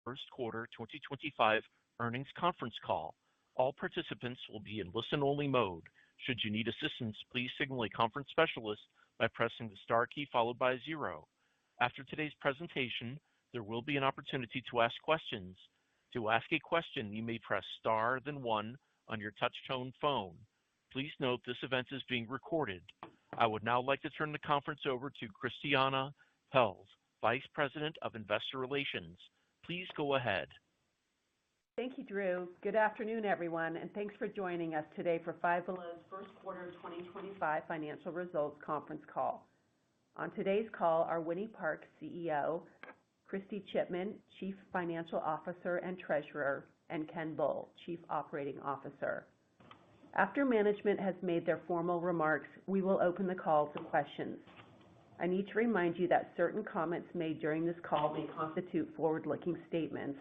first quarter 2025 earnings conference call. All participants will be in listen-only mode. Should you need assistance, please signal a conference specialist by pressing the star key followed by 0. After today's presentation, there will be an opportunity to ask questions. To ask a question, you may press star then 1 on your touch-tone phone. Please note this event is being recorded. I would now like to turn the conference over to Christiane Pelz, Vice President of Investor Relations. Please go ahead. Thank you, Drew. Good afternoon, everyone, and thanks for joining us today for Five Below's first quarter 2025 financial results conference call. On today's call are Winnie Park, CEO, Kristy Chipman, Chief Financial Officer and Treasurer, and Ken Bull, Chief Operating Officer. After management has made their formal remarks, we will open the call to questions. I need to remind you that certain comments made during this call may constitute forward-looking statements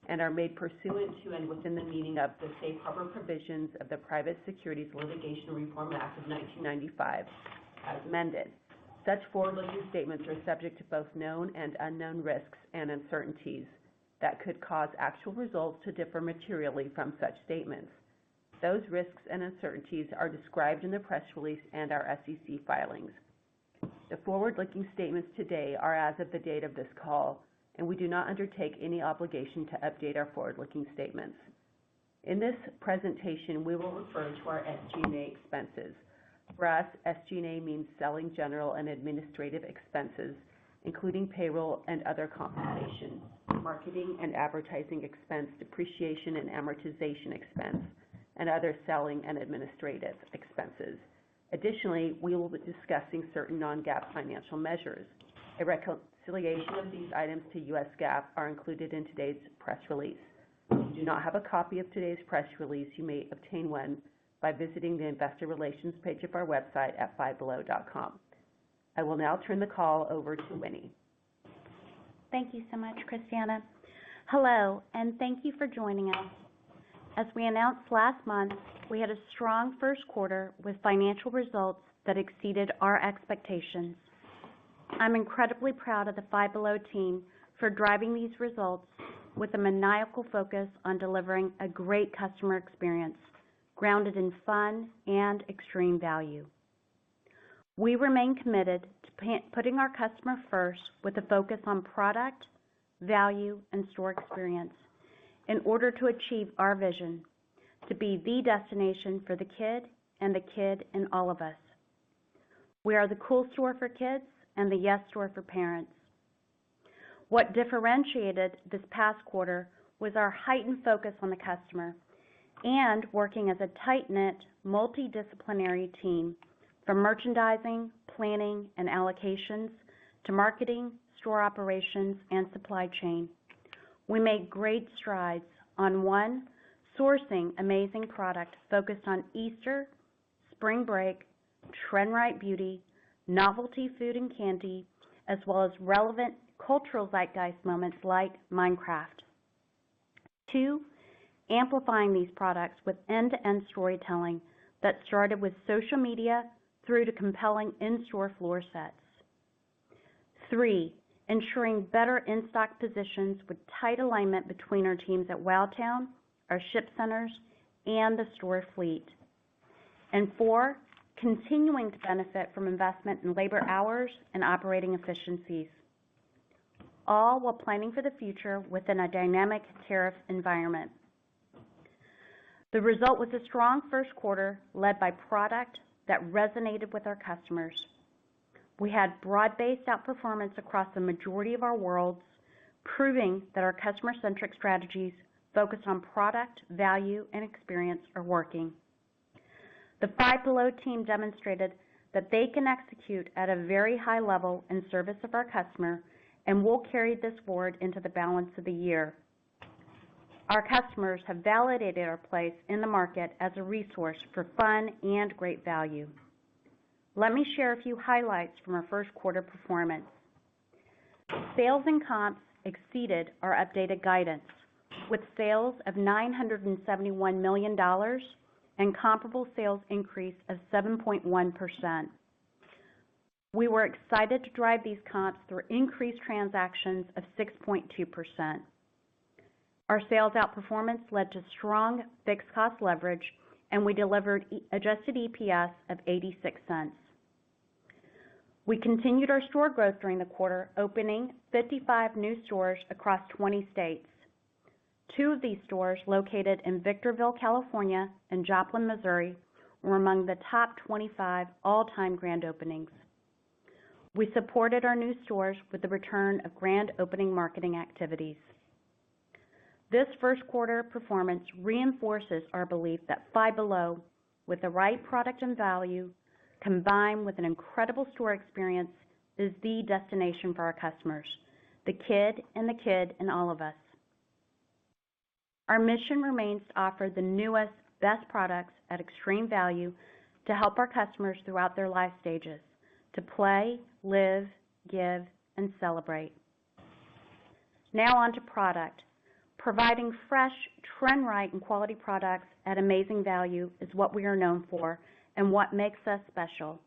and are made pursuant to and within the meaning of the safe harbor provisions of the Private Securities Litigation Reform Act of 1995, as amended. Such forward-looking statements are subject to both known and unknown risks and uncertainties that could cause actual results to differ materially from such statements. Those risks and uncertainties are described in the press release and our SEC filings. The forward-looking statements today are as of the date of this call, and we do not undertake any obligation to update our forward-looking statements. In this presentation, we will refer to our SG&A expenses. For us, SG&A means selling, general, and administrative expenses, including payroll and other compensation, marketing and advertising expense, depreciation and amortization expense, and other selling and administrative expenses. Additionally, we will be discussing certain non-GAAP financial measures. A reconciliation of these items to U.S. GAAP are included in today's press release. If you do not have a copy of today's press release, you may obtain one by visiting the Investor Relations page of our website at fivebelow.com. I will now turn the call over to Winnie. Thank you so much, Christiana. Hello, and thank you for joining us. As we announced last month, we had a strong first quarter with financial results that exceeded our expectations. I'm incredibly proud of the Five Below team for driving these results with a maniacal focus on delivering a great customer experience grounded in fun and extreme value. We remain committed to putting our customer first with a focus on product, value, and store experience in order to achieve our vision to be the destination for the kid and the kid in all of us. We are the cool store for kids and the yes store for parents. What differentiated this past quarter was our heightened focus on the customer and working as a tight-knit, multidisciplinary team from merchandising, planning, and allocations to marketing, store operations, and supply chain. We made great strides on one, sourcing amazing product focused on Easter, spring break, trend-right beauty, novelty food and candy, as well as relevant cultural zeitgeist moments like Minecraft. 2, amplifying these products with end-to-end storytelling that started with social media through to compelling in-store floor sets. 3, ensuring better in-stock positions with tight alignment between our teams at Wowtown, our ship centers, and the store fleet. And 4, continuing to benefit from investment in labor hours and operating efficiencies, all while planning for the future within a dynamic tariff environment. The result was a strong first quarter led by product that resonated with our customers. We had broad-based outperformance across the majority of our worlds, proving that our customer-centric strategies focused on product, value, and experience are working. The Five Below team demonstrated that they can execute at a very high level in service of our customer, and will carry this forward into the balance of the year. Our customers have validated our place in the market as a resource for fun and great value. Let me share a few highlights from our first quarter performance. Sales and comps exceeded our updated guidance, with sales of $971 million and comparable sales increase of 7.1%. We were excited to drive these comps through increased transactions of 6.2%. Our sales outperformance led to strong fixed cost leverage, and we delivered adjusted EPS of 86 cents. We continued our store growth during the quarter, opening 55 new stores across 20 states. 2 of these stores, located in Victorville, California, and Joplin, Missouri, were among the top 25 all-time grand openings. We supported our new stores with the return of grand opening marketing activities. This first quarter performance reinforces our belief that Five Below, with the right product and value, combined with an incredible store experience, is the destination for our customers, the kid in all of us. Our mission remains to offer the newest, best products at extreme value to help our customers throughout their life stages, to play, live, give, and celebrate. Now on to product. Providing fresh, trend-right, and quality products at amazing value is what we are known for and what makes us special.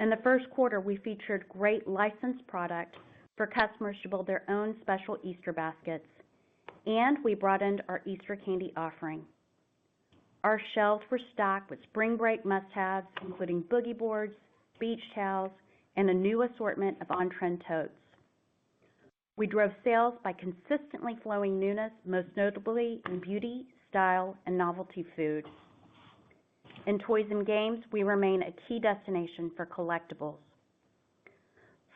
In the first quarter, we featured great licensed product for customers to build their own special Easter baskets, and we broadened our Easter candy offering. Our shelves were stocked with spring break must-haves, including boogie boards, beach towels, and a new assortment of on-trend totes. We drove sales by consistently flowing newness, most notably in beauty, style, and novelty food. In toys and games, we remain a key destination for collectibles.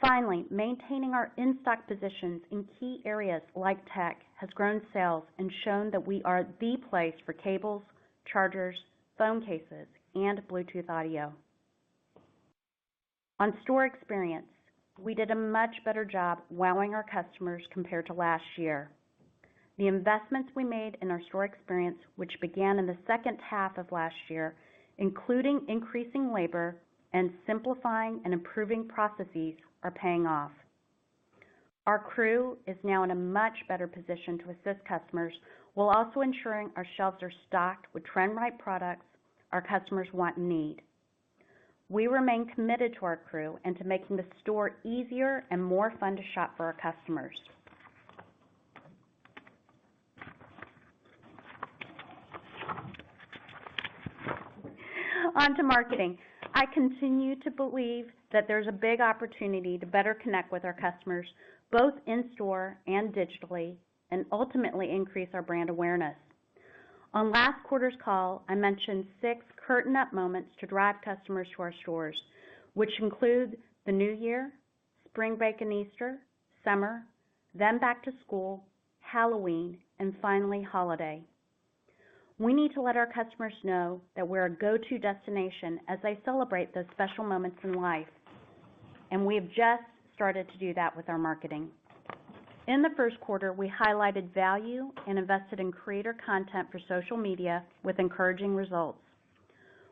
Finally, maintaining our in-stock positions in key areas like tech has grown sales and shown that we are the place for cables, chargers, phone cases, and Bluetooth audio. On store experience, we did a much better job wowing our customers compared to last year. The investments we made in our store experience, which began in the second half of last year, including increasing labor and simplifying and improving processes, are paying off. Our crew is now in a much better position to assist customers while also ensuring our shelves are stocked with trend-right products our customers want and need. We remain committed to our crew and to making the store easier and more fun to shop for our customers. On to marketing. I continue to believe that there's a big opportunity to better connect with our customers, both in-store and digitally, and ultimately increase our brand awareness. On last quarter's call, I mentioned 6 curtain-up moments to drive customers to our stores, which include the New Year, spring break and Easter, summer, then back to school, Halloween, and finally holiday. We need to let our customers know that we're a go-to destination as they celebrate those special moments in life, and we have just started to do that with our marketing. In the first quarter, we highlighted value and invested in creator content for social media with encouraging results.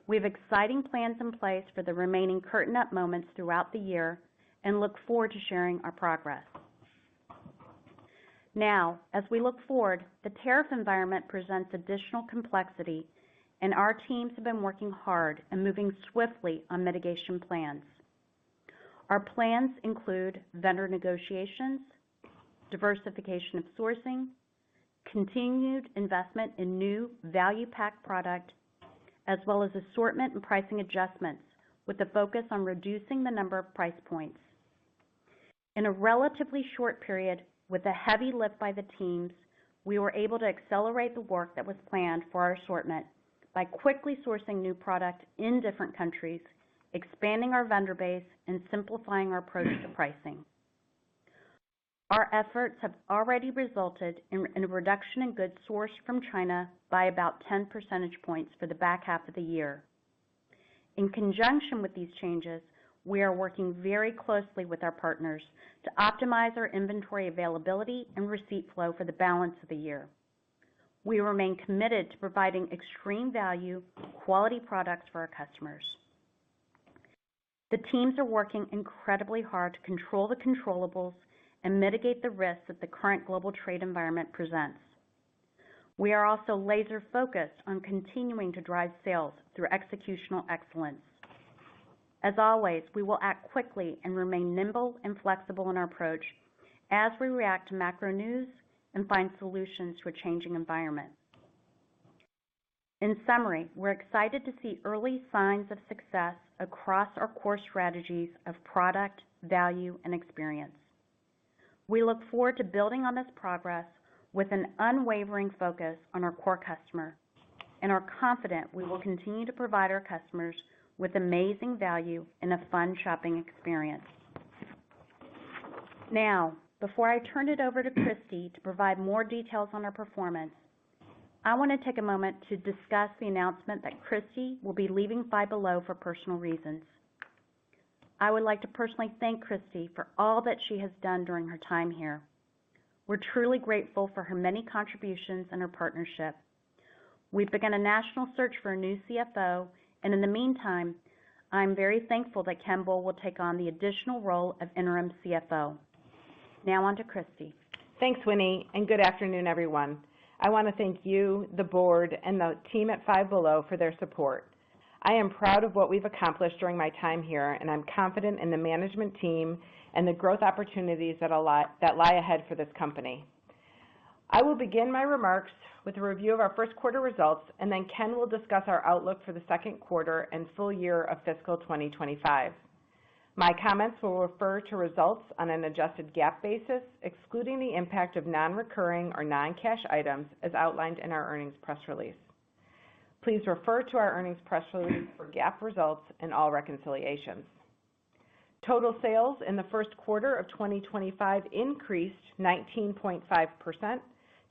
We have exciting plans in place for the remaining curtain-up moments throughout the year and look forward to sharing our progress. Now, as we look forward, the tariff environment presents additional complexity, and our teams have been working hard and moving swiftly on mitigation plans. Our plans include vendor negotiations, diversification of sourcing, continued investment in new value-packed product, as well as assortment and pricing adjustments with a focus on reducing the number of price points. In a relatively short period, with a heavy lift by the teams, we were able to accelerate the work that was planned for our assortment by quickly sourcing new product in different countries, expanding our vendor base, and simplifying our approach to pricing. Our efforts have already resulted in a reduction in goods sourced from China by about 10 percentage points for the back half of the year. In conjunction with these changes, we are working very closely with our partners to optimize our inventory availability and receipt flow for the balance of the year. We remain committed to providing extreme value, quality products for our customers. The teams are working incredibly hard to control the controllables and mitigate the risks that the current global trade environment presents. We are also laser focused on continuing to drive sales through executional excellence. As always, we will act quickly and remain nimble and flexible in our approach as we react to macro news and find solutions to a changing environment. In summary, we're excited to see early signs of success across our core strategies of product, value, and experience. We look forward to building on this progress with an unwavering focus on our core customer, and are confident we will continue to provide our customers with amazing value and a fun shopping experience. Now, before I turn it over to Christy to provide more details on our performance, I want to take a moment to discuss the announcement that Christy will be leaving Five Below for personal reasons. I would like to personally thank Christy for all that she has done during her time here. We're truly grateful for her many contributions and her partnership. We've begun a national search for a new CFO, and in the meantime, I'm very thankful that Ken Bull will take on the additional role of interim CFO. Now on to Christy. Thanks, Winnie, and good afternoon, everyone. I want to thank you, the board, and the team at Five Below for their support. I am proud of what we've accomplished during my time here, and I'm confident in the management team and the growth opportunities that lie ahead for this company. I will begin my remarks with a review of our first quarter results, and then Ken will discuss our outlook for the second quarter and full year of fiscal 2025. My comments will refer to results on an adjusted GAAP basis, excluding the impact of non-recurring or non-cash items as outlined in our earnings press release. Please refer to our earnings press release for GAAP results and all reconciliations. Total sales in the first quarter of 2025 increased 19.5%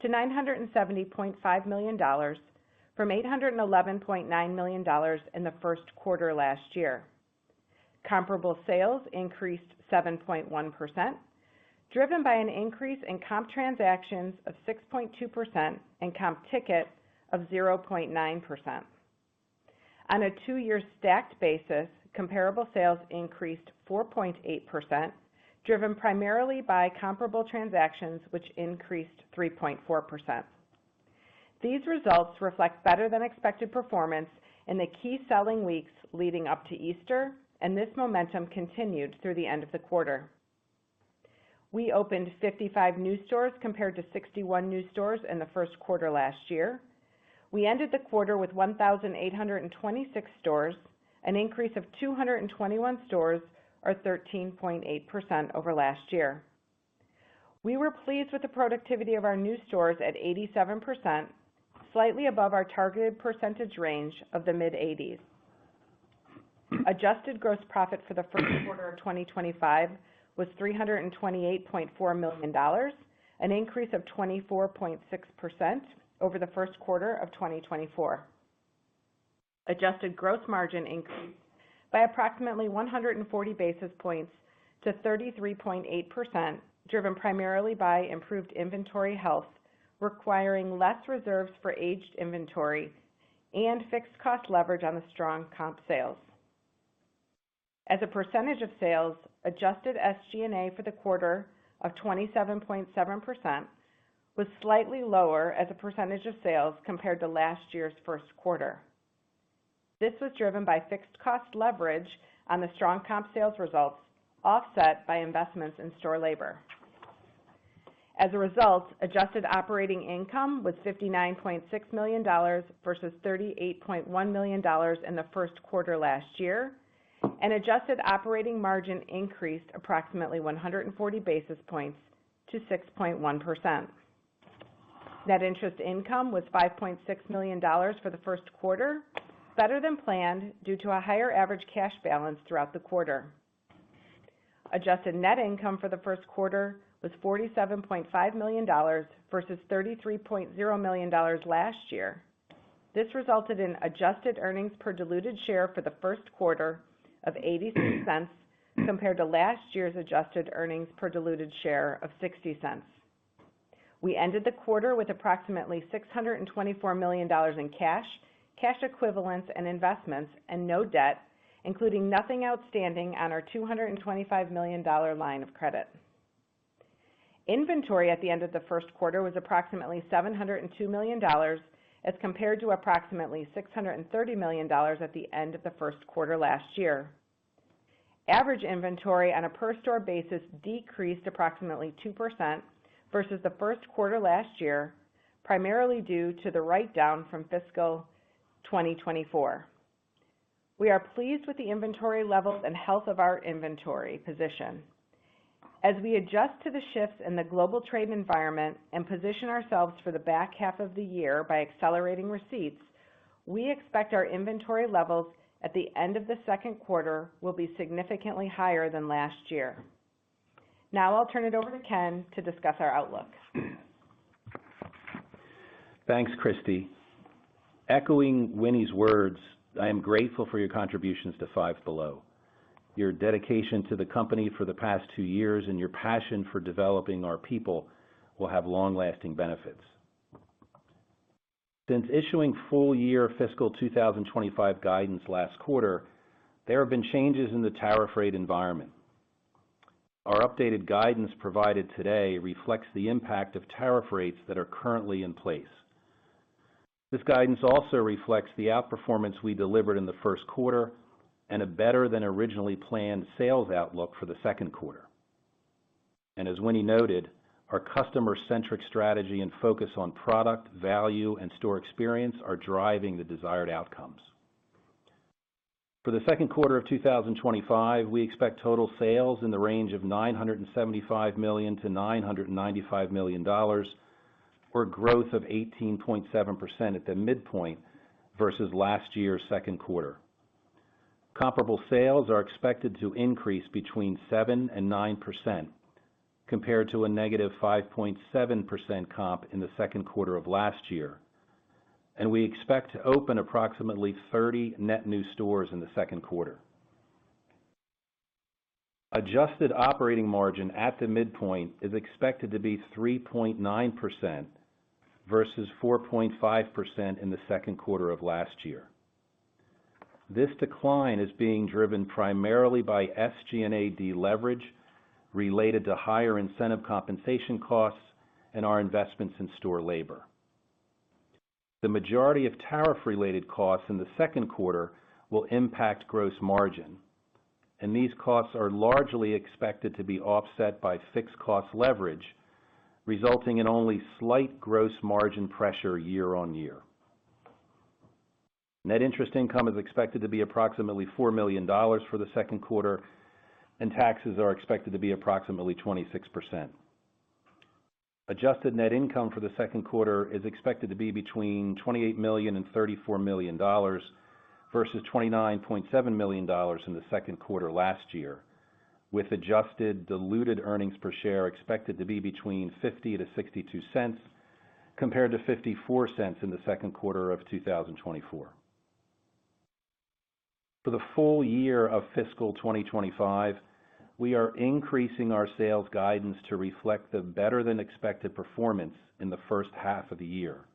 to $970.5 million from $811.9 million in the first quarter last year. Comparable sales increased 7.1%, driven by an increase in comp transactions of 6.2% and comp ticket of 0.9%. On a two-year stacked basis, comparable sales increased 4.8%, driven primarily by comparable transactions, which increased 3.4%. These results reflect better than expected performance in the key selling weeks leading up to Easter, and this momentum continued through the end of the quarter. We opened 55 new stores compared to 61 new stores in the first quarter last year. We ended the quarter with 1,826 stores, an increase of 221 stores, or 13.8% over last year. We were pleased with the productivity of our new stores at 87%, slightly above our targeted percentage range of the mid-80s. Adjusted gross profit for the first quarter of 2025 was $328.4 million, an increase of 24.6% over the first quarter of 2024. Adjusted gross margin increased by approximately 140 basis points to 33.8%, driven primarily by improved inventory health, requiring less reserves for aged inventory and fixed cost leverage on the strong comp sales. As a percentage of sales, adjusted SG&A for the quarter of 27.7% was slightly lower as a percentage of sales compared to last year's first quarter. This was driven by fixed cost leverage on the strong comp sales results, offset by investments in store labor. As a result, adjusted operating income was $59.6 million versus $38.1 million in the first quarter last year, and adjusted operating margin increased approximately 140 basis points to 6.1%. Net interest income was $5.6 million for the first quarter, better than planned due to a higher average cash balance throughout the quarter. Adjusted net income for the first quarter was $47.5 million versus $33.0 million last year. This resulted in adjusted earnings per diluted share for the first quarter of 86 cents compared to last year's adjusted earnings per diluted share of 60 cents. We ended the quarter with approximately $624 million in cash, cash equivalents, and investments, and no debt, including nothing outstanding on our $225 million line of credit. Inventory at the end of the first quarter was approximately $702 million as compared to approximately $630 million at the end of the first quarter last year. Average inventory on a per store basis decreased approximately 2% versus the first quarter last year, primarily due to the write-down from fiscal 2024. We are pleased with the inventory levels and health of our inventory position. As we adjust to the shifts in the global trade environment and position ourselves for the back half of the year by accelerating receipts, we expect our inventory levels at the end of the second quarter will be significantly higher than last year. Now I'll turn it over to Ken to discuss our outlook. Thanks, Christy. Echoing Winnie's words, I am grateful for your contributions to Five Below. Your dedication to the company for the past 2 years and your passion for developing our people will have long-lasting benefits. Since issuing full-year fiscal 2025 guidance last quarter, there have been changes in the tariff rate environment. Our updated guidance provided today reflects the impact of tariff rates that are currently in place. This guidance also reflects the outperformance we delivered in the first quarter and a better than originally planned sales outlook for the second quarter. And as Winnie noted, our customer-centric strategy and focus on product, value, and store experience are driving the desired outcomes. For the second quarter of 2025, we expect total sales in the range of $975 million to $995 million, or growth of 18.7% at the midpoint versus last year's second quarter. Comparable sales are expected to increase between 7% and 9%, compared to a negative 5.7% comp in the second quarter of last year. And we expect to open approximately 30 net new stores in the second quarter. Adjusted operating margin at the midpoint is expected to be 3.9% versus 4.5% in the second quarter of last year. This decline is being driven primarily by SG&A deleverage related to higher incentive compensation costs and our investments in store labor. The majority of tariff-related costs in the second quarter will impact gross margin, and these costs are largely expected to be offset by fixed cost leverage, resulting in only slight gross margin pressure year on year. Net interest income is expected to be approximately $4 million for the second quarter, and taxes are expected to be approximately 26%. Adjusted net income for the second quarter is expected to be between $28 million and $34 million versus $29.7 million in the second quarter last year, with adjusted diluted earnings per share expected to be between 50 to 62 cents compared to 54 cents in the second quarter of 2024. For the full year of fiscal 2025, we are increasing our sales guidance to reflect the better than expected performance in the first half of the year.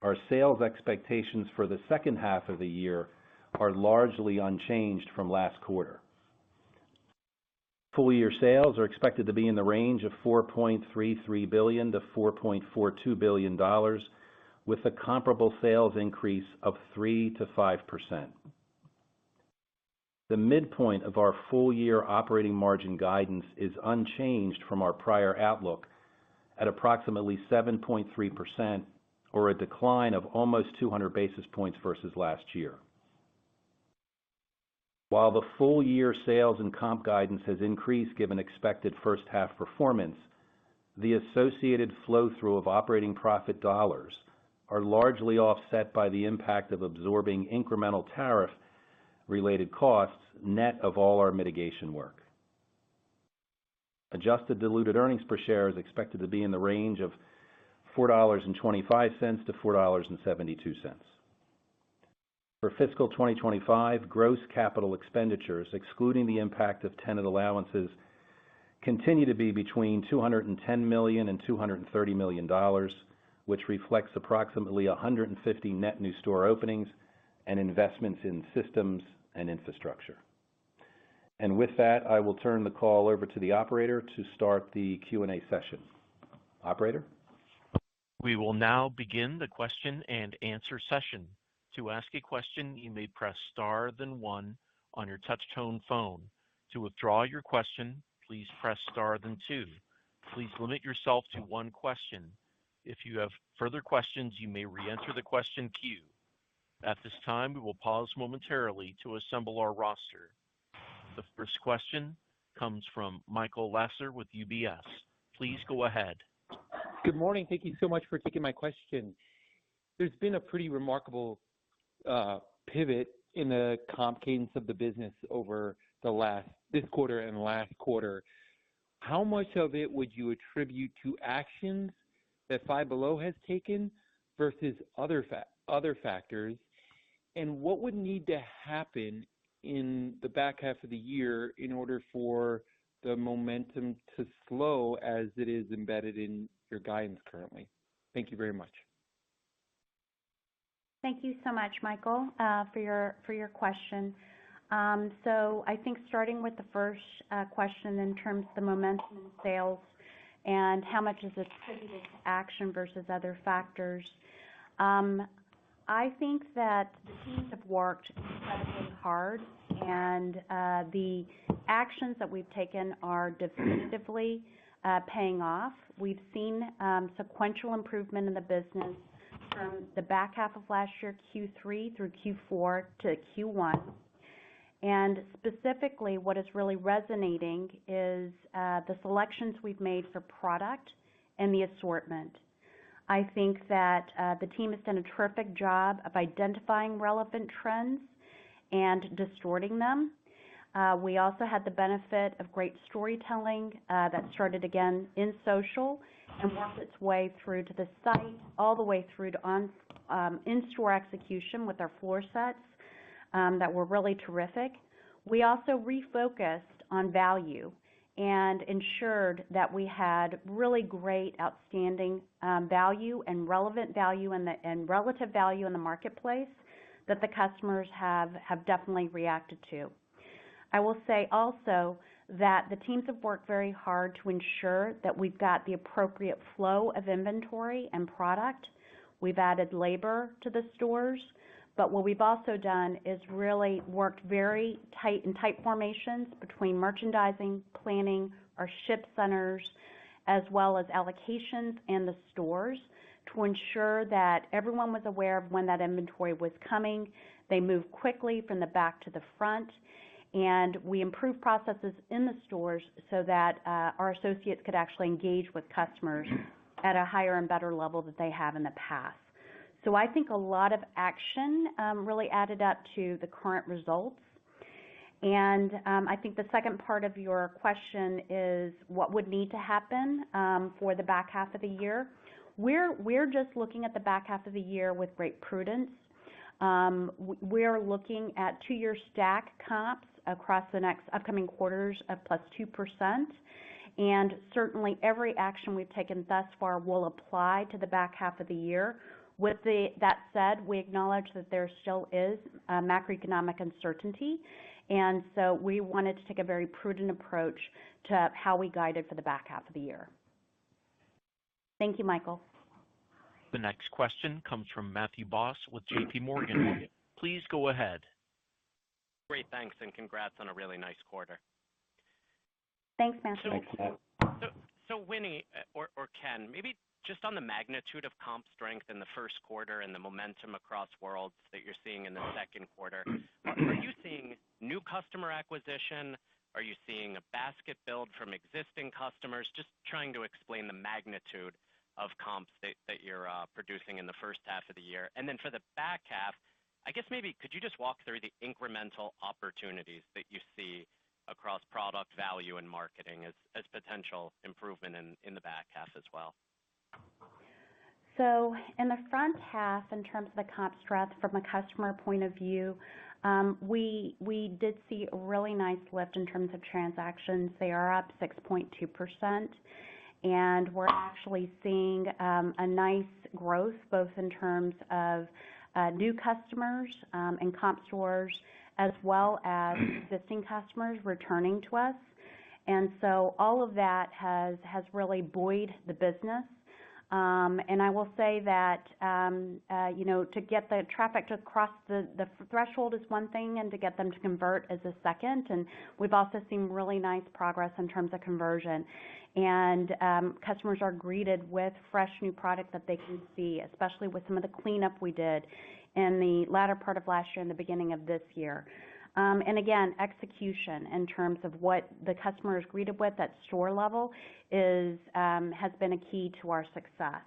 Our sales expectations for the second half of the year are largely unchanged from last quarter. Full year sales are expected to be in the range of $4.33 billion to $4.42 billion, with a comparable sales increase of 3 to 5%. The midpoint of our full-year operating margin guidance is unchanged from our prior outlook at approximately 7.3%, or a decline of almost 200 basis points versus last year. While the full-year sales and comp guidance has increased given expected first-half performance, the associated flow-through of operating profit dollars are largely offset by the impact of absorbing incremental tariff-related costs net of all our mitigation work. Adjusted diluted earnings per share is expected to be in the range of $4.25 to $4.72. For fiscal 2025, gross capital expenditures, excluding the impact of tenant allowances, continue to be between $210 million and $230 million, which reflects approximately 150 net new store openings and investments in systems and infrastructure. And with that, I will turn the call over to the operator to start the Q&A session. Operator? We will now begin the question and answer session. To ask a question, you may press star then one on your touch-tone phone. To withdraw your question, please press star then two. Please limit yourself to one question. If you have further questions, you may re-enter the question queue. At this time, we will pause momentarily to assemble our roster. The first question comes from Michael Lasser with UBS. Please go ahead. Good morning. Thank you so much for taking my question. There's been a pretty remarkable pivot in the comp cadence of the business over this quarter and last quarter. How much of it would you attribute to actions that Five Below has taken versus other factors? And what would need to happen in the back half of the year in order for the momentum to slow as it is embedded in your guidance currently? Thank you very much. Thank you so much, Michael, for your question. So I think starting with the first question in terms of the momentum in sales and how much is attributed to action versus other factors. I think that the teams have worked incredibly hard, and the actions that we've taken are definitively paying off. We've seen sequential improvement in the business from the back half of last year, Q3 through Q4 to Q1. And specifically, what is really resonating is the selections we've made for product and the assortment. I think that the team has done a terrific job of identifying relevant trends and distorting them. We also had the benefit of great storytelling that started again in social and worked its way through to the site, all the way through to in-store execution with our floor sets that were really terrific. We also refocused on value and ensured that we had really great, outstanding value and relevant value and relative value in the marketplace that the customers have definitely reacted to. I will say also that the teams have worked very hard to ensure that we've got the appropriate flow of inventory and product. We've added labor to the stores, but what we've also done is really worked very tight formations between merchandising, planning, our ship centers, as well as allocations and the stores to ensure that everyone was aware of when that inventory was coming. They moved quickly from the back to the front, and we improved processes in the stores so that our associates could actually engage with customers at a higher and better level that they have in the past. So I think a lot of action really added up to the current results. And I think the second part of your question is what would need to happen for the back half of the year. We're just looking at the back half of the year with great prudence. We're looking at 2-year stack comps across the next upcoming quarters of +2%. And certainly every action we've taken thus far will apply to the back half of the year. With that said, we acknowledge that there still is macroeconomic uncertainty, and so we wanted to take a very prudent approach to how we guided for the back half of the year. Thank you, Michael. The next question comes from Matthew Boss with JP Morgan. Please go ahead. Great, thanks, and congrats on a really nice quarter. Thanks, Matthew. Thanks, Matt. So Winnie or Ken, maybe just on the magnitude of comp strength in the first quarter and the momentum across worlds that you're seeing in the second quarter, are you seeing new customer acquisition? Are you seeing a basket build from existing customers? Just trying to explain the magnitude of comps that you're producing in the first half of the year. And then for the back half, I guess maybe could you just walk through the incremental opportunities that you see across product value and marketing as potential improvement in the back half as well? So in the front half, in terms of the comp strength from a customer point of view, we did see a really nice lift in terms of transactions. They are up 6.2%, and we're actually seeing a nice growth both in terms of new customers and comp stores, as well as existing customers returning to us. And so all of that has really buoyed the business. And I will say that, to get the traffic to cross the threshold is one thing, and to get them to convert is a second. And we've also seen really nice progress in terms of conversion. And customers are greeted with fresh new product that they can see, especially with some of the cleanup we did in the latter part of last year and the beginning of this year. And again, execution in terms of what the customer is greeted with at store level has been a key to our success.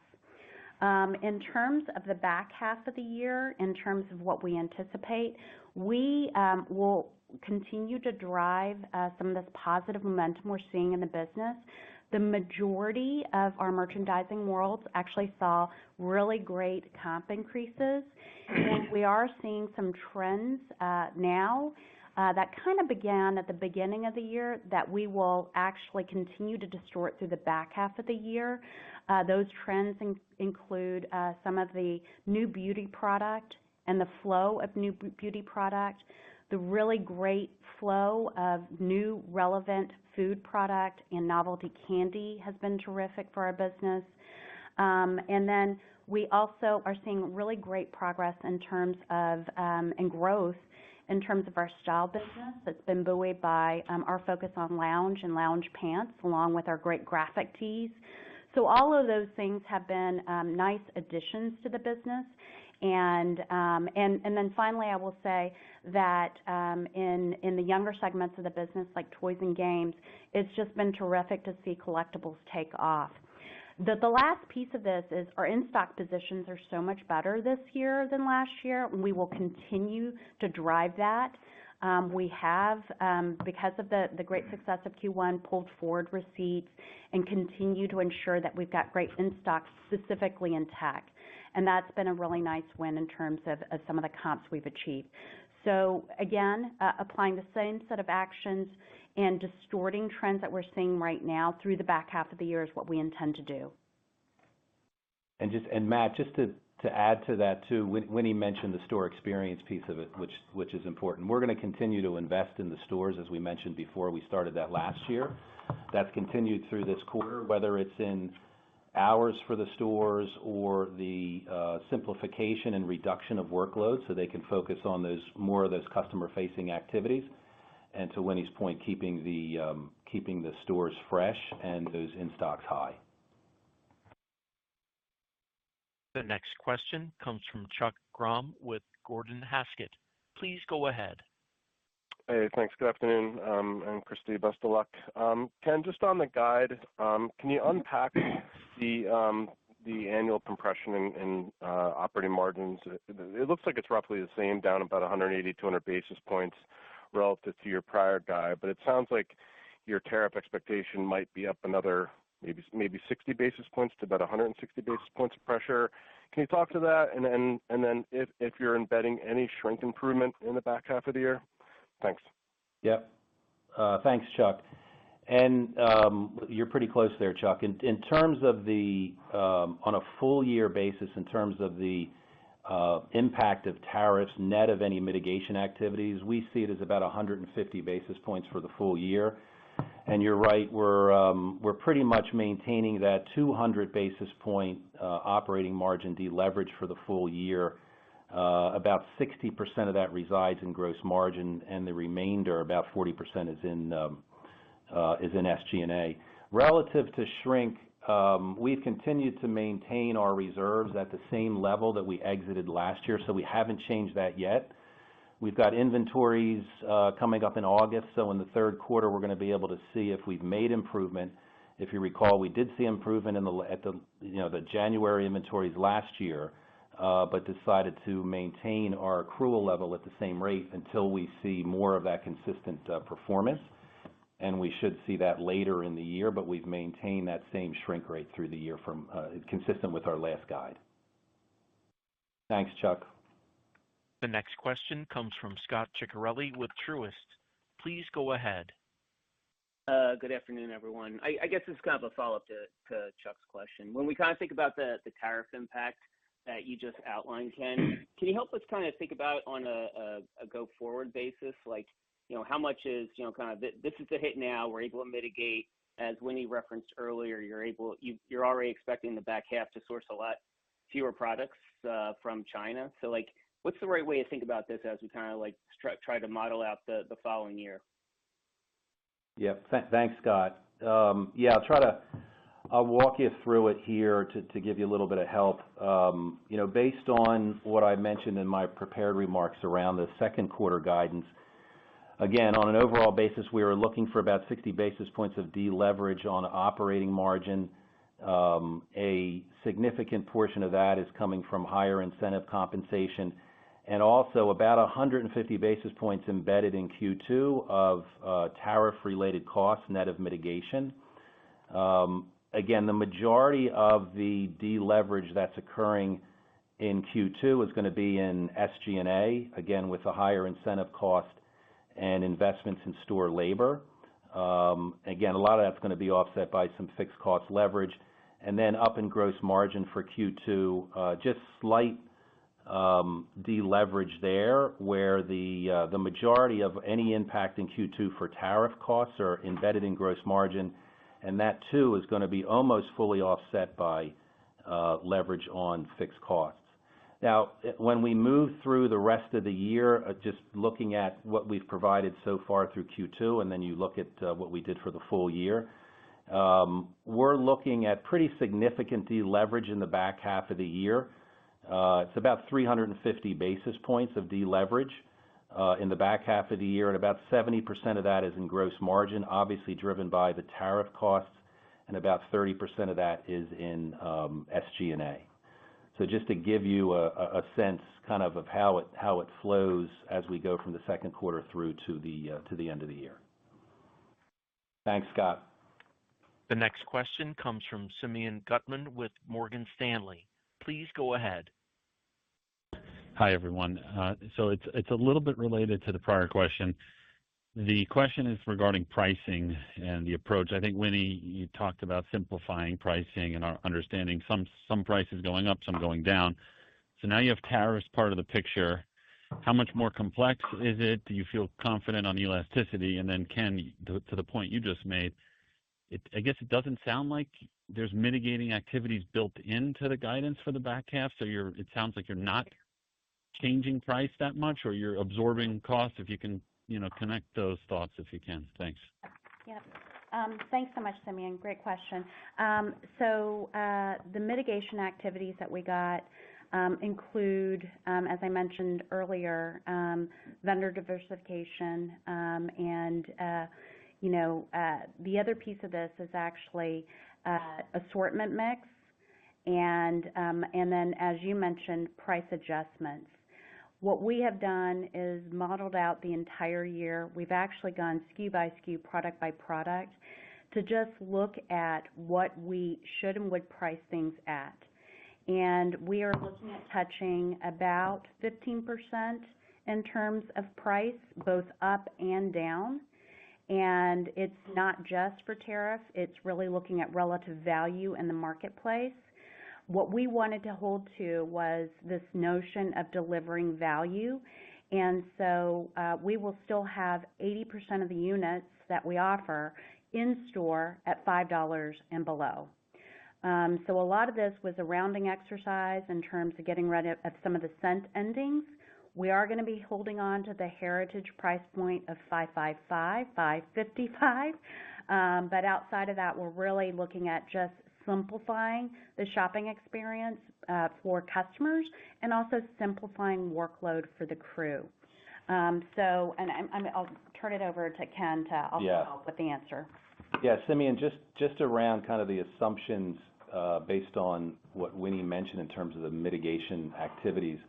In terms of the back half of the year, in terms of what we anticipate, we will continue to drive some of this positive momentum we're seeing in the business. The majority of our merchandising worlds actually saw really great comp increases, and we are seeing some trends now that kind of began at the beginning of the year that we will actually continue to distort through the back half of the year. Those trends include some of the new beauty product and the flow of new beauty product, the really great flow of new relevant food product and novelty candy has been terrific for our business. And then we also are seeing really great progress in terms of and growth in terms of our style business that's been buoyed by our focus on lounge and lounge pants, along with our great graphic tees. So all of those things have been nice additions to the business. And then finally, I will say that in the younger segments of the business, like toys and games, it's just been terrific to see collectibles take off. The last piece of this is our in-stock positions are so much better this year than last year, and we will continue to drive that. We have, because of the great success of Q1, pulled forward receipts and continue to ensure that we've got great in-stock, specifically in tech. And that's been a really nice win in terms of some of the comps we've achieved. So again, applying the same set of actions and distorting trends that we're seeing right now through the back half of the year is what we intend to do. And Matt, just to add to that too, Winnie mentioned the store experience piece of it, which is important. We're going to continue to invest in the stores, as we mentioned before. We started that last year. That's continued through this quarter, whether it's in hours for the stores or the simplification and reduction of workload so they can focus on more of those customer-facing activities. And to Winnie's point, keeping the stores fresh and those in-stocks high. The next question comes from Chuck Grom with Gordon Haskett. Please go ahead. Hey, thanks. Good afternoon, and Christy, best of luck. Ken, just on the guide, can you unpack the annual compression in operating margins? It looks like it's roughly the same, down about 180, 200 basis points relative to your prior guide, but it sounds like your tariff expectation might be up another maybe 60 basis points to about 160 basis points of pressure. Can you talk to that? And then if you're embedding any shrink improvement in the back half of the year? Thanks. Yep. Thanks, Chuck. And you're pretty close there, Chuck. In terms of on a full year basis, in terms of the impact of tariffs, net of any mitigation activities, we see it as about 150 basis points for the full year. And you're right, we're pretty much maintaining that 200 basis point operating margin deleverage for the full year. About 60% of that resides in gross margin, and the remainder, about 40%, is in SG&A. Relative to shrink, we've continued to maintain our reserves at the same level that we exited last year, so we haven't changed that yet. We've got inventories coming up in August, so in the third quarter we're going to be able to see if we've made improvement. If you recall, we did see improvement at the January inventories last year, but decided to maintain our accrual level at the same rate until we see more of that consistent performance. And we should see that later in the year, but we've maintained that same shrink rate through the year consistent with our last guide. Thanks, Chuck. The next question comes from Scot Ciccarelli with Truist. Please go ahead. Good afternoon, everyone. I guess this is kind of a follow-up to Chuck's question. When we kind of think about the tariff impact that you just outlined, Ken, can you help us kind of think about on a go-forward basis, like, how much is, kind of this is the hit now, we're able to mitigate, as Winnie referenced earlier, you're already expecting the back half to source a lot fewer products from China. So like, what's the right way to think about this as we kind of like try to model out the following year? Yep. Thanks, Scott. Yeah, I'll walk you through it here to give you a little bit of help. Based on what I mentioned in my prepared remarks around the second quarter guidance, again, on an overall basis, we were looking for about 60 basis points of deleverage on operating margin. A significant portion of that is coming from higher incentive compensation, and also about 150 basis points embedded in Q2 of tariff-related costs net of mitigation. Again, the majority of the deleverage that's occurring in Q2 is going to be in SG&A, again, with the higher incentive cost and investments in store labor. Again, a lot of that's going to be offset by some fixed cost leverage. And then up in gross margin for Q2, just slight deleverage there, where the majority of any impact in Q2 for tariff costs are embedded in gross margin, and that too is going to be almost fully offset by leverage on fixed costs. Now, when we move through the rest of the year, just looking at what we've provided so far through Q2, and then you look at what we did for the full year, we're looking at pretty significant deleverage in the back half of the year. It's about 350 basis points of deleverage in the back half of the year, and about 70% of that is in gross margin, obviously driven by the tariff costs, and about 30% of that is in SG&A. So just to give you a sense kind of how it flows as we go from the second quarter through to the end of the year. Thanks, Scott. The next question comes from Simeon Gutman with Morgan Stanley. Please go ahead. Hi, everyone. So it's a little bit related to the prior question. The question is regarding pricing and the approach. I think, Winnie, you talked about simplifying pricing and our understanding some prices going up, some going down. So now you have tariffs part of the picture. How much more complex is it? Do you feel confident on elasticity? And then, Ken, to the point you just made, I guess it doesn't sound like there's mitigating activities built into the guidance for the back half. So it sounds like you're not changing price that much, or you're absorbing costs. If you can, connect those thoughts if you can. Thanks. Yep. Thanks so much, Simeon. Great question. So the mitigation activities that we got include, as I mentioned earlier, vendor diversification, and the other piece of this is actually assortment mix, and then, as you mentioned, price adjustments. What we have done is modeled out the entire year. We've actually gone SKU by SKU, product by product, to just look at what we should and would price things at. And we are looking at touching about 15% in terms of price, both up and down. And it's not just for tariff, it's really looking at relative value in the marketplace. What we wanted to hold to was this notion of delivering value. And so we will still have 80% of the units that we offer in store at $5 and below. So a lot of this was a rounding exercise in terms of getting rid of some of the cent endings. We are going to be holding on to the heritage price point of $5.55, $5.55. But outside of that, we're really looking at just simplifying the shopping experience for customers, and also simplifying workload for the crew. I'll turn it over to Ken to also help with the answer. Yeah, Simeon, just around kind of the assumptions based on what Winnie mentioned in terms of the mitigation activities.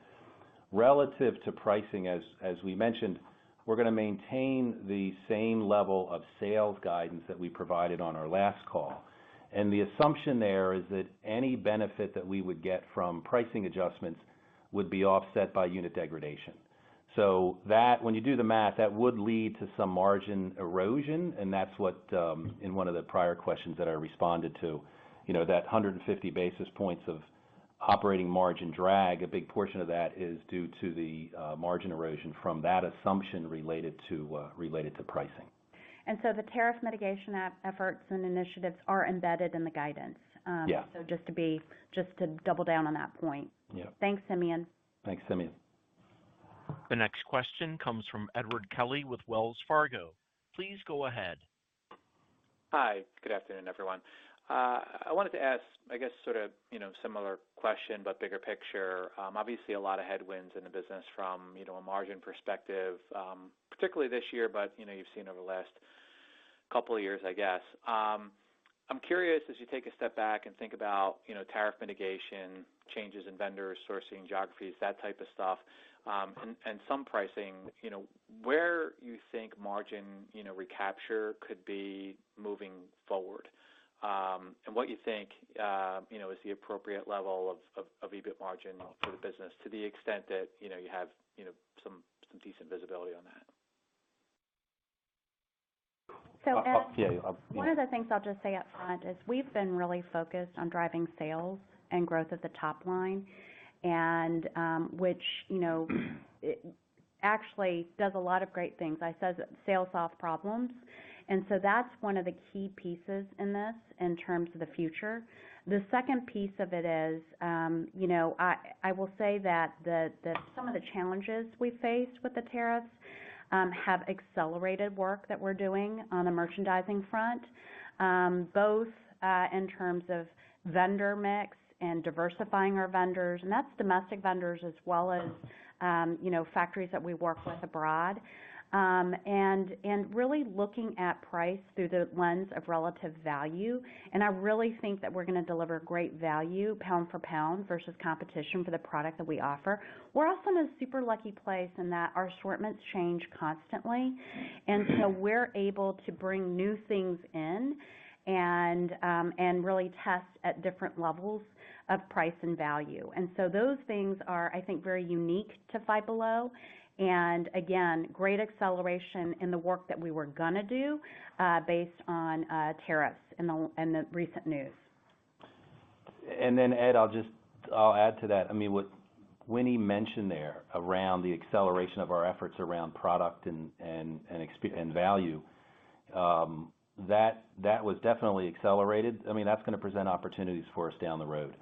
Relative to pricing, as we mentioned, we're going to maintain the same level of sales guidance that we provided on our last call. And the assumption there is that any benefit that we would get from pricing adjustments would be offset by unit degradation. So that, when you do the math, that would lead to some margin erosion, and that's what, in one of the prior questions that I responded to, that 150 basis points of operating margin drag, a big portion of that is due to the margin erosion from that assumption related to pricing. And so the tariff mitigation efforts and initiatives are embedded in the guidance. Yeah. So just to double down on that point. Yeah. Thanks, Simeon. Thanks, Simeon. The next question comes from Edward Kelly with Wells Fargo. Please go ahead. Hi, good afternoon, everyone. I wanted to ask, I guess, sort of, similar question, but bigger picture. Obviously, a lot of headwinds in the business from, a margin perspective, particularly this year, but, you've seen over the last couple of years, I guess. I'm curious, as you take a step back and think about, tariff mitigation, changes in vendors, sourcing, geographies, that type of stuff, and some pricing, where you think margin, recapture could be moving forward, and what you think, is the appropriate level of EBIT margin for the business, to the extent that, you have, some decent visibility on that. So, Ed, one of the things I'll just say up front is we've been really focused on driving sales and growth of the top line, and which, it actually does a lot of great things. I said that sales solve problems, and so that's one of the key pieces in this in terms of the future. The second piece of it is, I will say that some of the challenges we faced with the tariffs have accelerated work that we're doing on the merchandising front, both in terms of vendor mix and diversifying our vendors, and that's domestic vendors as well as, factories that we work with abroad, and really looking at price through the lens of relative value. And I really think that we're going to deliver great value pound for pound versus competition for the product that we offer. We're also in a super lucky place in that our assortments change constantly, and so we're able to bring new things in and really test at different levels of price and value. And so those things are, I think, very unique to Five Below. And again, great acceleration in the work that we were going to do based on tariffs and the recent news. And then, Ed, I'll add to that. I mean, what Winnie mentioned there around the acceleration of our efforts around product and value, that was definitely accelerated. I mean, that's going to present opportunities for us down the road.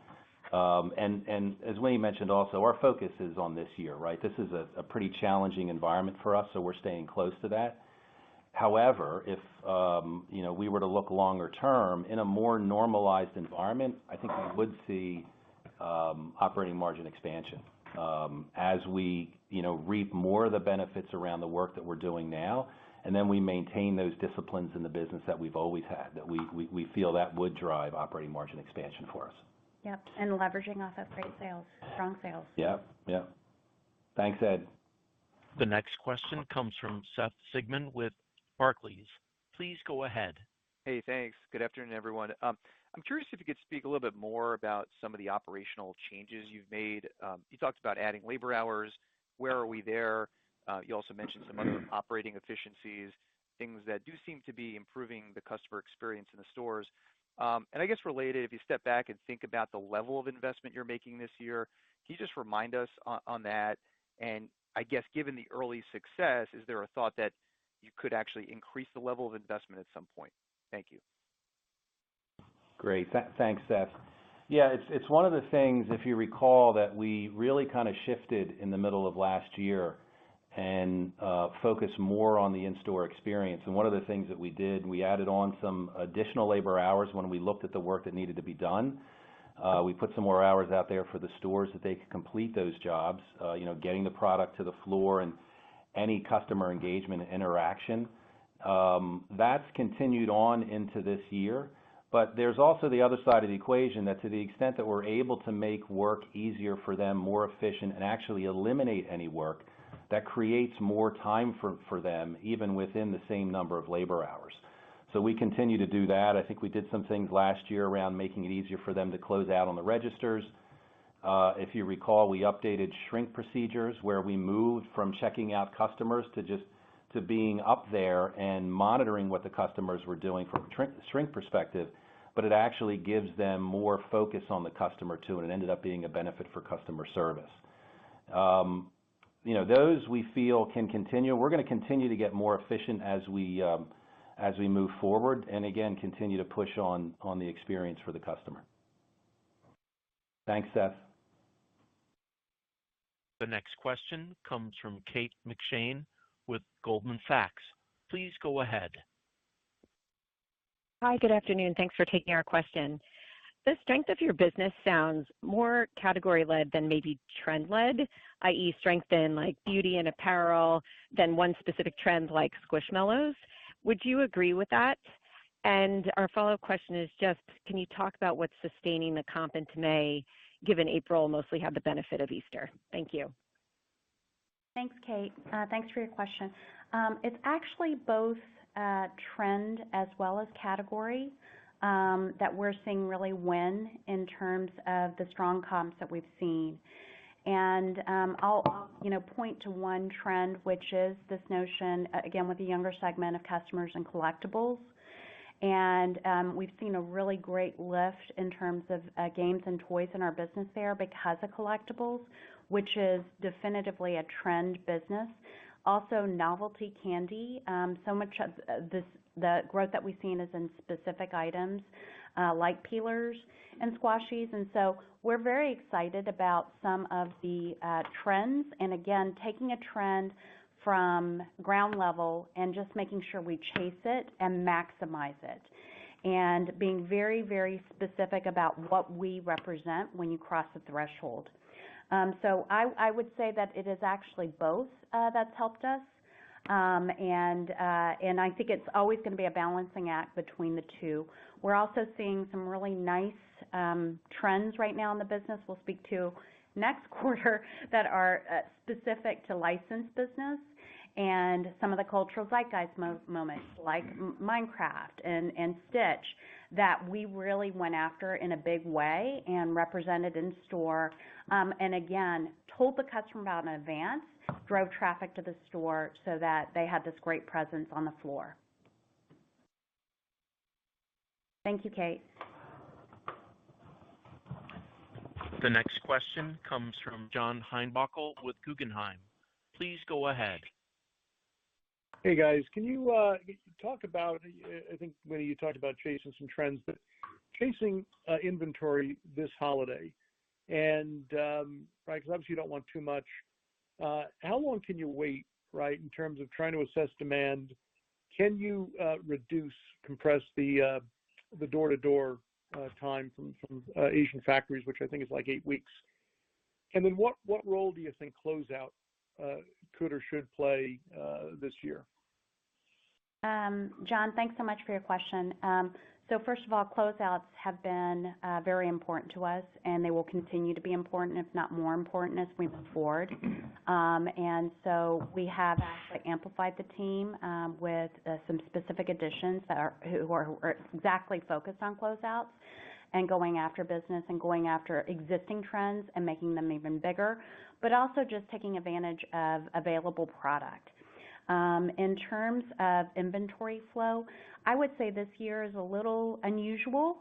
And as Winnie mentioned also, our focus is on this year, right? This is a pretty challenging environment for us, so we're staying close to that. However, if we were to look longer term in a more normalized environment, I think we would see operating margin expansion as we reap more of the benefits around the work that we're doing now, and then we maintain those disciplines in the business that we've always had. That we feel that would drive operating margin expansion for us. Yep, and leveraging off of great sales, strong sales. Yep. Thanks, Ed. The next question comes from Seth Sigman with Barclays. Please go ahead. Hey, thanks. Good afternoon, everyone. I'm curious if you could speak a little bit more about some of the operational changes you've made. You talked about adding labor hours. Where are we there? You also mentioned some other operating efficiencies, things that do seem to be improving the customer experience in the stores. And I guess related, if you step back and think about the level of investment you're making this year, can you just remind us on that? And I guess given the early success, is there a thought that you could actually increase the level of investment at some point? Thank you. Great. Thanks, Seth. Yeah, it's one of the things, if you recall, that we really kind of shifted in the middle of last year and focus more on the in-store experience. And one of the things that we did, we added on some additional labor hours when we looked at the work that needed to be done. We put some more hours out there for the stores that they could complete those jobs, getting the product to the floor and any customer engagement and interaction. That's continued on into this year. But there's also the other side of the equation, that to the extent that we're able to make work easier for them, more efficient, and actually eliminate any work, that creates more time for them, even within the same number of labor hours. So we continue to do that. I think we did some things last year around making it easier for them to close out on the registers. If you recall, we updated shrink procedures where we moved from checking out customers to being up there and monitoring what the customers were doing from a shrink perspective, but it actually gives them more focus on the customer too, and it ended up being a benefit for customer service. Those we feel can continue. We're going to continue to get more efficient as we as we move forward, and again, continue to push on the experience for the customer. Thanks, Seth. The next question comes from Kate McShane with Goldman Sachs. Please go ahead. Hi, good afternoon. Thanks for taking our question. The strength of your business sounds more category-led than maybe trend-led, i.e. strength in like beauty and apparel than one specific trend like Squishmallows. Would you agree with that? And our follow-up question is just, can you talk about what's sustaining the comp into May, given April mostly had the benefit of Easter? Thank you. Thanks, Kate. Thanks for your question. It's actually both trend as well as category that we're seeing really win in terms of the strong comps that we've seen. And I'll point to one trend, which is this notion, again, with the younger segment of customers and collectibles. And we've seen a really great lift in terms of games and toys in our business there because of collectibles, which is definitively a trend business. Also, novelty candy. So much of the growth that we've seen is in specific items like peelers and squashies. And so we're very excited about some of the trends. And again, taking a trend from ground level and just making sure we chase it and maximize it. And being very, very specific about what we represent when you cross the threshold. So I would say that it is actually both that's helped us. And I think it's always going to be a balancing act between the two. We're also seeing some really nice trends right now in the business we'll speak to next quarter that are specific to licensed business and some of the cultural zeitgeist moments like Minecraft and Stitch that we really went after in a big way and represented in store. And again, told the customer about in advance, drove traffic to the store so that they had this great presence on the floor. Thank you, Kate. The next question comes from John Heinbockel with Guggenheim. Please go ahead. Hey guys, can you talk about, I think when you talked about chasing some trends, but chasing inventory this holiday, and right, because obviously you don't want too much. How long can you wait, right, in terms of trying to assess demand? Can you compress the door-to-door time from Asian factories, which I think is like 8 weeks? And then what role do you think closeout could or should play this year? John, thanks so much for your question. So first of all, closeouts have been very important to us, and they will continue to be important, if not more important, as we move forward. And so we have actually amplified the team with some specific additions who are exactly focused on closeouts and going after business and going after existing trends and making them even bigger, but also just taking advantage of available product. In terms of inventory flow, I would say this year is a little unusual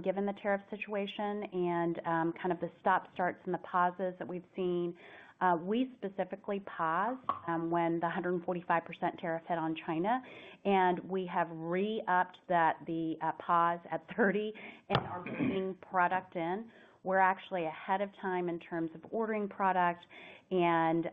given the tariff situation and kind of the stop-starts and the pauses that we've seen. We specifically paused when the 145% tariff hit on China, and we have re-upped the pause at 30 and are bringing product in. We're actually ahead of time in terms of ordering product and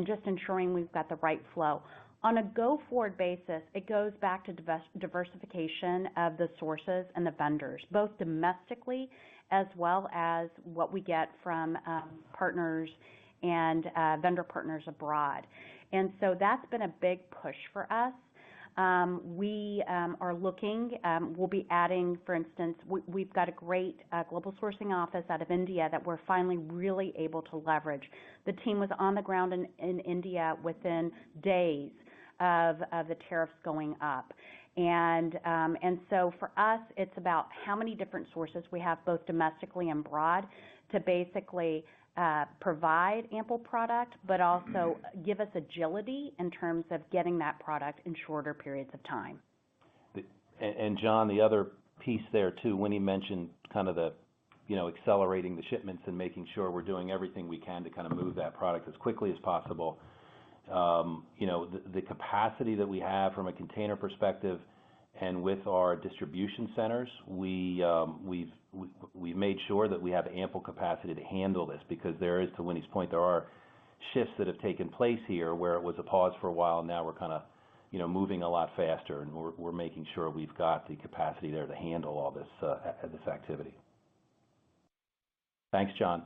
just ensuring we've got the right flow. On a go-forward basis, it goes back to diversification of the sources and the vendors, both domestically as well as what we get from partners and vendor partners abroad. And so that's been a big push for us. We are looking, we'll be adding, for instance, we've got a great global sourcing office out of India that we're finally really able to leverage. The team was on the ground in India within days of the tariffs going up. And so for us, it's about how many different sources we have both domestically and abroad to basically provide ample product, but also give us agility in terms of getting that product in shorter periods of time. And John, the other piece there too, Winnie mentioned kind of the, accelerating the shipments and making sure we're doing everything we can to kind of move that product as quickly as possible. The capacity that we have from a container perspective And with our distribution centers, we've made sure that we have ample capacity to handle this, because there is, to Winnie's point, there are shifts that have taken place here where it was a pause for a while. Now we're kind of, moving a lot faster, and we're making sure we've got the capacity there to handle all this activity. Thanks, John.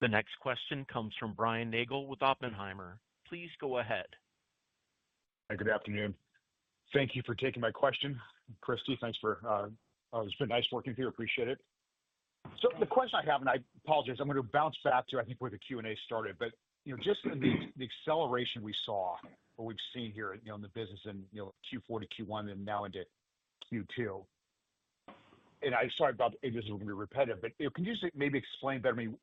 The next question comes from Brian Nagel with Oppenheimer. Please go ahead. Hi, good afternoon. Thank you for taking my question. Christy, thanks for, it's been nice working with you. Appreciate it. So the question I have, and I apologize, I'm going to bounce back to, I think, where the Q&A started, but, just the acceleration we saw, what we've seen here, in the business in, Q4 to Q1 and now into Q2. And I'm sorry about, this is going to be repetitive, but can you just maybe explain better to me,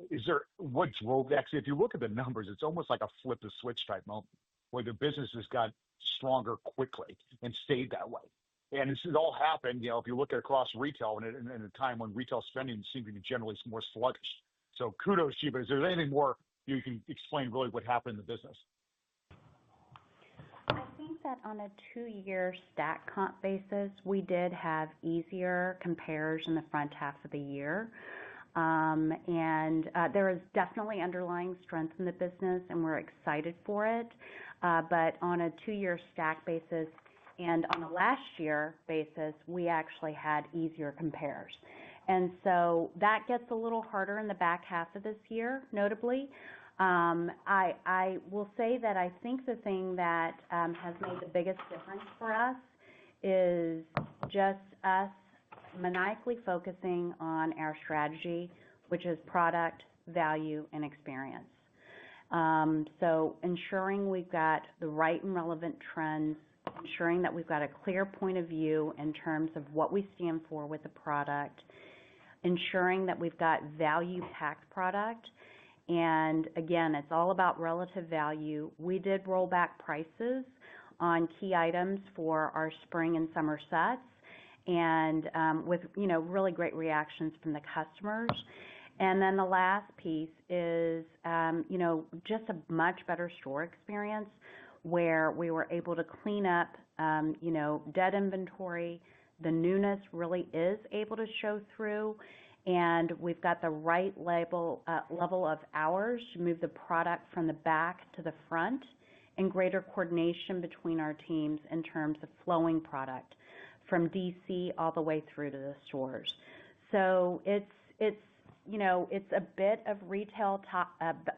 what drove that? Because if you look at the numbers, it's almost like a flip the switch type moment where the business has got stronger quickly and stayed that way. And this has all happened, if you look at across retail and in a time when retail spending seems to be generally more sluggish. So kudos to you, but is there anything more you can explain really what happened in the business? I think that on a 2-year stack comp basis, we did have easier compares in the front half of the year. And there is definitely underlying strength in the business, and we're excited for it. But on a 2-year stack basis and on a last year basis, we actually had easier compares. And so that gets a little harder in the back half of this year, notably. I will say that I think the thing that has made the biggest difference for us is just us maniacally focusing on our strategy, which is product, value, and experience. So ensuring we've got the right and relevant trends, ensuring that we've got a clear point of view in terms of what we stand for with the product, ensuring that we've got value-packed product. And again, it's all about relative value. We did roll back prices on key items for our spring and summer sets, and with really great reactions from the customers. And then the last piece is just a much better store experience where we were able to clean up dead inventory. The newness really is able to show through, and we've got the right level of hours to move the product from the back to the front, and greater coordination between our teams in terms of flowing product from DC all the way through to the stores. So it's a bit of retail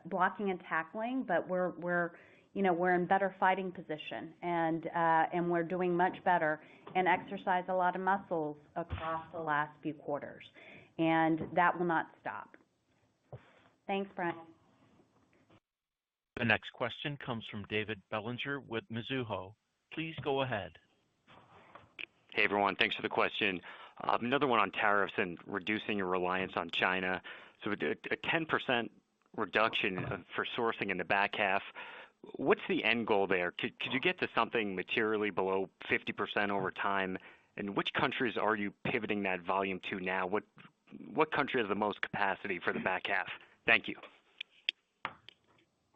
blocking and tackling, but we're in better fighting position, and we're doing much better and exercise a lot of muscles across the last few quarters, and that will not stop. Thanks, Brian. The next question comes from David Bellinger with Mizuho. Please go ahead. Hey, everyone. Thanks for the question. Another one on tariffs and reducing your reliance on China. So a 10% reduction for sourcing in the back half, what's the end goal there? Could you get to something materially below 50% over time? And which countries are you pivoting that volume to now? What country has the most capacity for the back half? Thank you.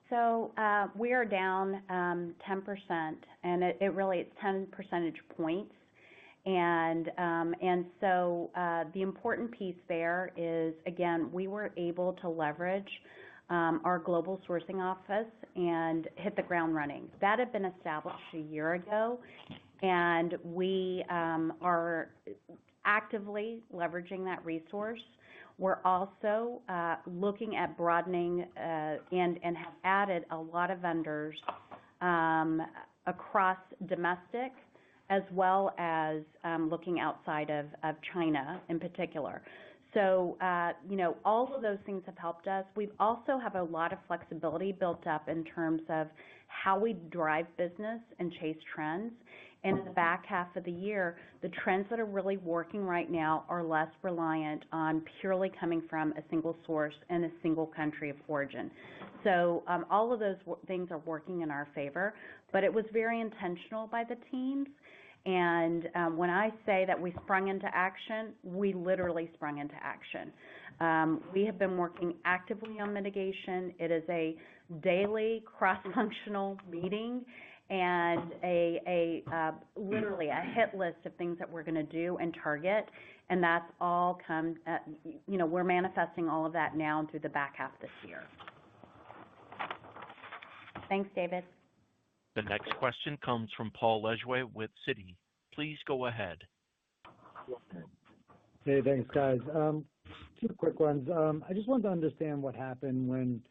So we are down 10%, and it really is 10 percentage points. And so the important piece there is, again, we were able to leverage our global sourcing office and hit the ground running. That had been established a year ago, and we are actively leveraging that resource. We're also looking at broadening and have added a lot of vendors across domestic, as well as looking outside of China in particular. So, all of those things have helped us. We also have a lot of flexibility built up in terms of how we drive business and chase trends. And in the back half of the year, the trends that are really working right now are less reliant on purely coming from a single source and a single country of origin. So all of those things are working in our favor, but it was very intentional by the teams. And when I say that we sprung into action, we literally sprung into action. We have been working actively on mitigation. It is a daily cross-functional meeting, and literally a hit list of things that we're going to do and target, and that's all we're manifesting all of that now through the back half this year. Thanks, David. The next question comes from Paul Lejuez with Citi. Please go ahead. Hey, thanks, guys. Two quick ones. I just wanted to understand what happened when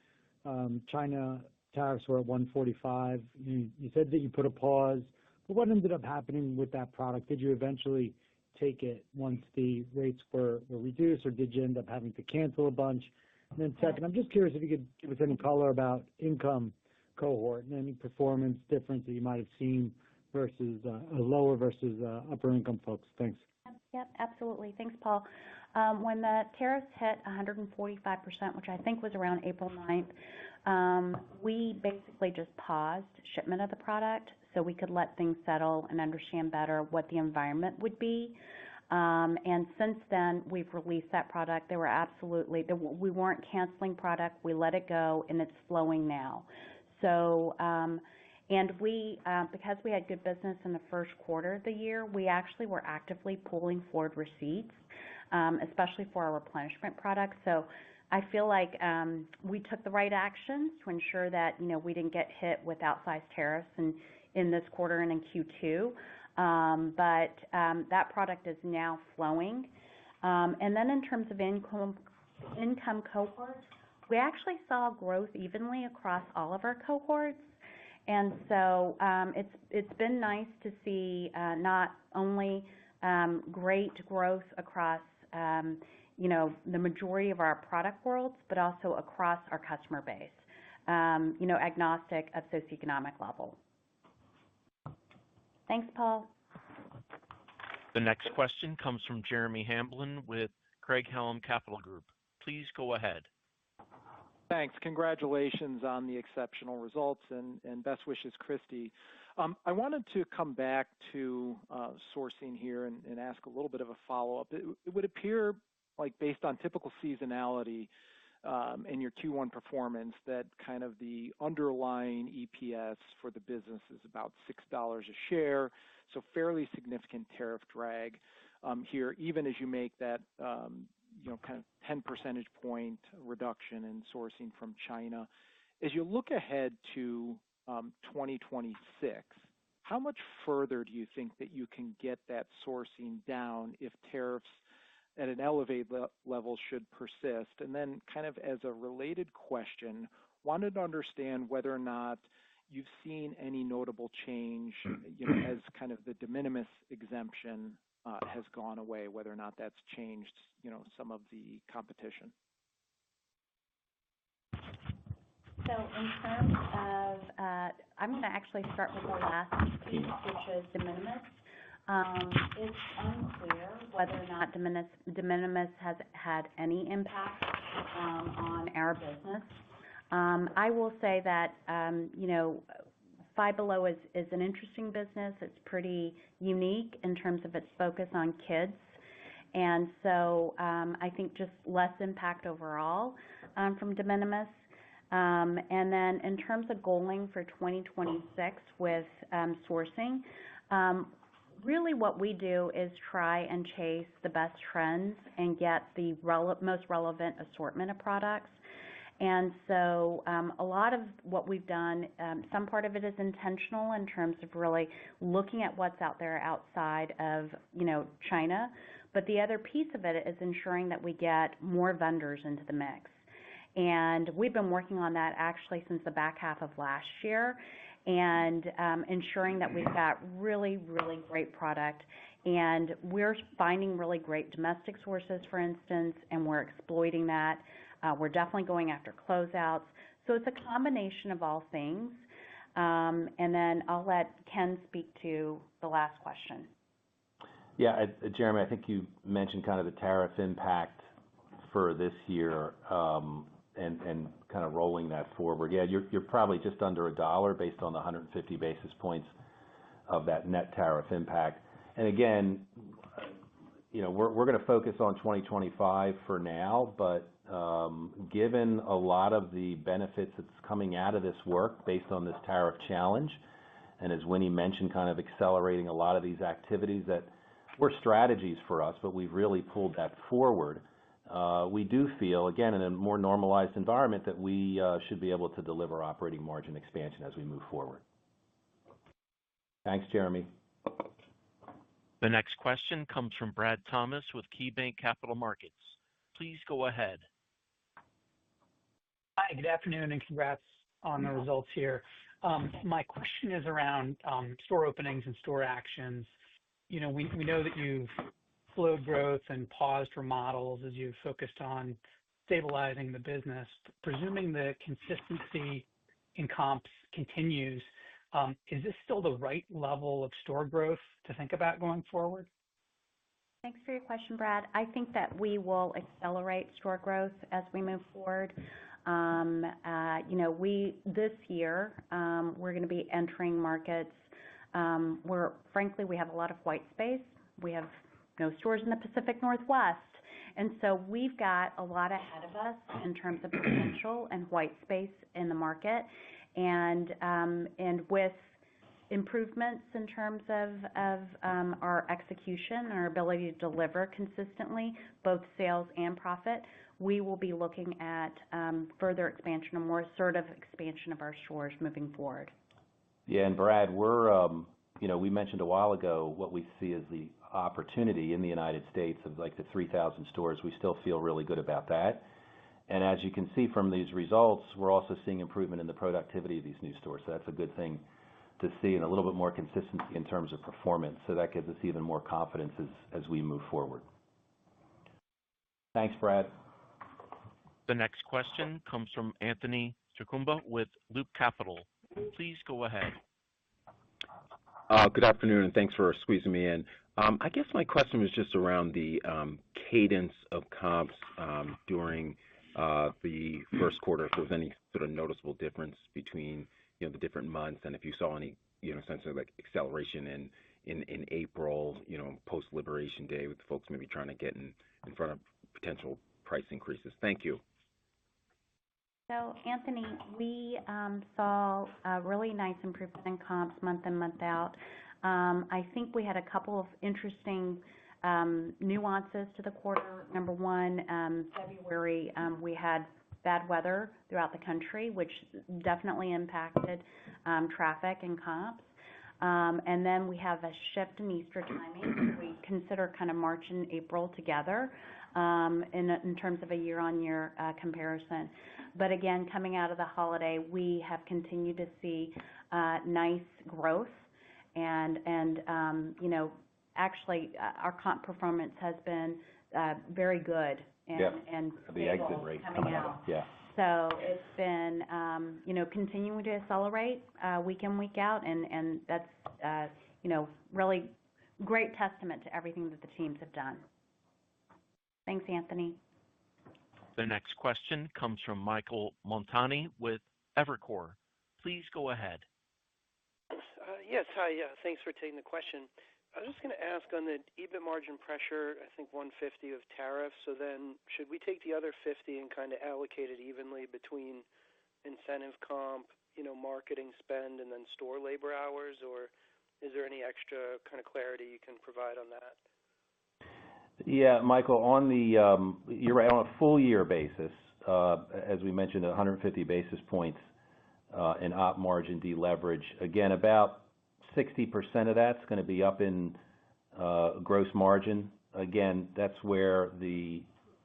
China tariffs were at 145. You said that you put a pause, but what ended up happening with that product? Did you eventually take it once the rates were reduced, or did you end up having to cancel a bunch? And then second, I'm just curious if you could give us any color about income cohort and any performance difference that you might have seen versus lower versus upper income folks. Thanks. Yep, absolutely. Thanks, Paul. When the tariffs hit 145%, which I think was around April 9th, we basically just paused shipment of the product so we could let things settle and understand better what the environment would be. And since then, we've released that product. We weren't canceling product. We let it go, and it's flowing now. So, and because we had good business in the first quarter of the year, we actually were actively pulling forward receipts, especially for our replenishment products. So I feel like we took the right actions to ensure that, we didn't get hit with outsized tariffs in this quarter and in Q2. But that product is now flowing. And then in terms of income cohorts, we actually saw growth evenly across all of our cohorts. And so it's been nice to see not only great growth across the majority of our product worlds, but also across our customer base, agnostic of socioeconomic level. Thanks, Paul. The next question comes from Jeremy Hamblin with Craig-Hallum Capital Group. Please go ahead. Thanks. Congratulations on the exceptional results and best wishes, Christy. I wanted to come back to sourcing here and ask a little bit of a follow-up. It would appear like based on typical seasonality in your Q1 performance that kind of the underlying EPS for the business is about $6 a share, so fairly significant tariff drag here, even as you make that kind of 10 percentage point reduction in sourcing from China. As you look ahead to 2026, how much further do you think that you can get that sourcing down if tariffs at an elevated level should persist? And then kind of as a related question, wanted to understand whether or not you've seen any notable change as kind of the de minimis exemption has gone away, whether or not that's changed, some of the competition. So in terms of, I'm going to actually start with the last piece, which is de minimis. It's unclear whether or not de minimis has had any impact on our business. I will say that, Five Below is an interesting business. It's pretty unique in terms of its focus on kids. And so I think just less impact overall from de minimis. And then in terms of goaling for 2026 with sourcing, really what we do is try and chase the best trends and get the most relevant assortment of products. And so a lot of what we've done, some part of it is intentional in terms of really looking at what's out there outside of, China. But the other piece of it is ensuring that we get more vendors into the mix. And we've been working on that actually since the back half of last year, and ensuring that we've got really, really great product. And we're finding really great domestic sources, for instance, and we're exploiting that. We're definitely going after closeouts. So it's a combination of all things. And then I'll let Ken speak to the last question. Yeah, Jeremy, I think you mentioned kind of the tariff impact for this year and kind of rolling that forward. Yeah, you're probably just under $1 based on the 150 basis points of that net tariff impact. And again, we're going to focus on 2025 for now, but given a lot of the benefits that's coming out of this work based on this tariff challenge, and as Winnie mentioned, kind of accelerating a lot of these activities that were strategies for us, but we've really pulled that forward. We do feel, again, in a more normalized environment, that we should be able to deliver operating margin expansion as we move forward. Thanks, Jeremy. The next question comes from Brad Thomas with KeyBanc Capital Markets. Please go ahead. Hi, good afternoon, and congrats on the results here. My question is around store openings and store actions. We know that you've slowed growth and paused remodels as you've focused on stabilizing the business. Presuming the consistency in comps continues, is this still the right level of store growth to think about going forward? Thanks for your question, Brad. I think that we will accelerate store growth as we move forward. This year, we're going to be entering markets where, frankly, we have a lot of white space. We have no stores in the Pacific Northwest. And so we've got a lot ahead of us in terms of potential and white space in the market. And with improvements in terms of our execution and our ability to deliver consistently, both sales and profit, we will be looking at further expansion, a more assertive expansion of our stores moving forward. Yeah, and Brad, we mentioned a while ago what we see as the opportunity in the United States of like the 3,000 stores. We still feel really good about that. And as you can see from these results, we're also seeing improvement in the productivity of these new stores. So that's a good thing to see, and a little bit more consistency in terms of performance. So that gives us even more confidence as we move forward. Thanks, Brad. The next question comes from Anthony Chukumba with Loop Capital. Please go ahead. Good afternoon, and thanks for squeezing me in. I guess my question was just around the cadence of comps during the first quarter, if there was any sort of noticeable difference between the different months, and if you saw any sense of like acceleration in April, post Liberation Day, with folks maybe trying to get in front of potential price increases. Thank you. So, Anthony, we saw a really nice improvement in comps month in, month out. I think we had a couple of interesting nuances to the quarter. Number one, February, we had bad weather throughout the country, which definitely impacted traffic and comps. And then we have a shift in Easter timing. We consider kind of March and April together in terms of a year-on-year comparison. But again, coming out of the holiday, we have continued to see nice growth, and actually our comp performance has been very good and the exit rate coming out. Yeah. So it's been continuing to accelerate week in, week out, and that's really great testament to everything that the teams have done. Thanks, Anthony. The next question comes from Michael Montani with Evercore. Please go ahead. Yes, hi. Thanks for taking the question. I was just going to ask on the EBIT margin pressure, I think 150 of tariffs. So then should we take the other 50 and kind of allocate it evenly between incentive comp, marketing spend, and then store labor hours? Or is there any extra kind of clarity you can provide on that? Yeah, Michael, you're right, on a full year basis, as we mentioned, 150 basis points in op margin deleverage. Again, about 60% of that's going to be up in gross margin. Again, that's where the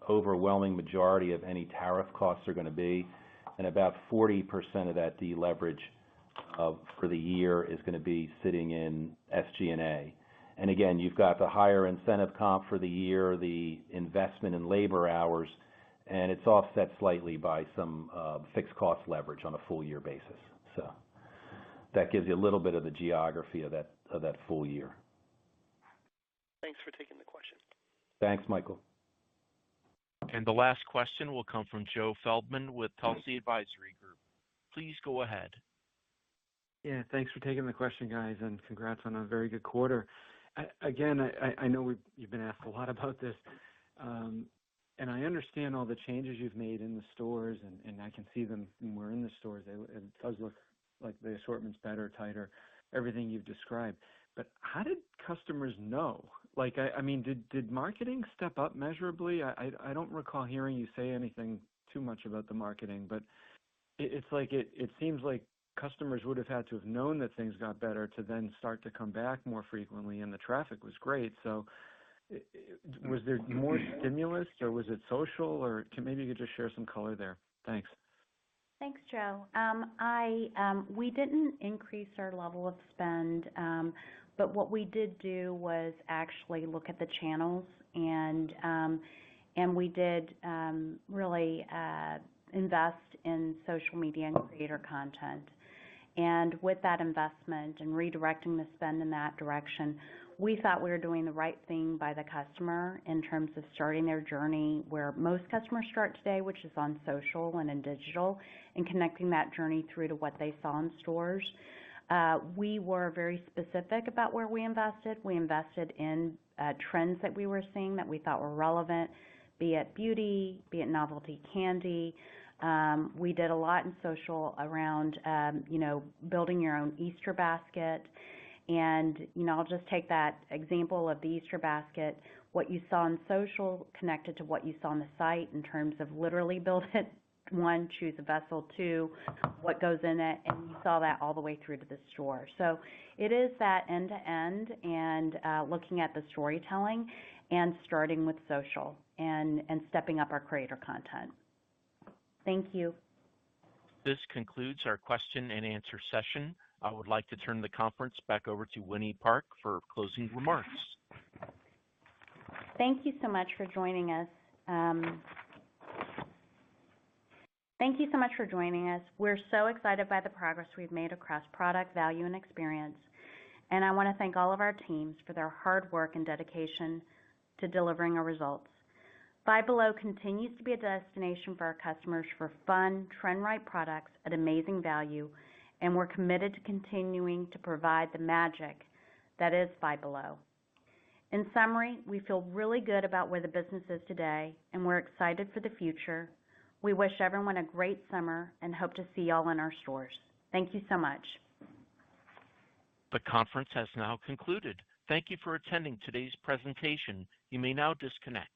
overwhelming majority of any tariff costs are going to be. And about 40% of that deleverage for the year is going to be sitting in SG&A. And again, you've got the higher incentive comp for the year, the investment in labor hours, and it's offset slightly by some fixed cost leverage on a full year basis. So that gives you a little bit of the geography of that full year. Thanks for taking the question. Thanks, Michael. And the last question will come from Joe Feldman with Telsey Advisory Group. Please go ahead. Yeah, thanks for taking the question, guys, and congrats on a very good quarter. I know you've been asked a lot about this, and I understand all the changes you've made in the stores, and I can see them when we're in the stores. It does look like the assortment's better, tighter. everything you've described. But how did customers know? Like, I mean, did marketing step up measurably? I don't recall hearing you say anything too much about the marketing, but it's like it seems like customers would have had to have known that things got better to then start to come back more frequently, and the traffic was great. So was there more stimulus, or was it social, or maybe you could just share some color there? Thanks. Thanks, Joe. We didn't increase our level of spend, but what we did do was actually look at the channels, and we did really invest in social media and creator content. And with that investment and redirecting the spend in that direction, we thought we were doing the right thing by the customer in terms of starting their journey where most customers start today, which is on social and in digital, and connecting that journey through to what they saw in stores. We were very specific about where we invested. We invested in trends that we were seeing that we thought were relevant, be it beauty, be it novelty candy. We did a lot in social around, building your own Easter basket. And, I'll just take that example of the Easter basket. What you saw in social connected to what you saw on the site in terms of literally build it, 1, choose a vessel, 2, what goes in it, and you saw that all the way through to the store. So it is that end-to-end and looking at the storytelling and starting with social and stepping up our creator content. Thank you. This concludes our question and answer session. I would like to turn the conference back over to Winnie Park for closing remarks. Thank you so much for joining us. We're so excited by the progress we've made across product, value, and experience. And I want to thank all of our teams for their hard work and dedication to delivering our results. Five Below continues to be a destination for our customers for fun, trend-right products at amazing value, and we're committed to continuing to provide the magic that is Five Below. In summary, we feel really good about where the business is today, and we're excited for the future. We wish everyone a great summer and hope to see y'all in our stores. Thank you so much. The conference has now concluded. Thank you for attending today's presentation. You may now disconnect.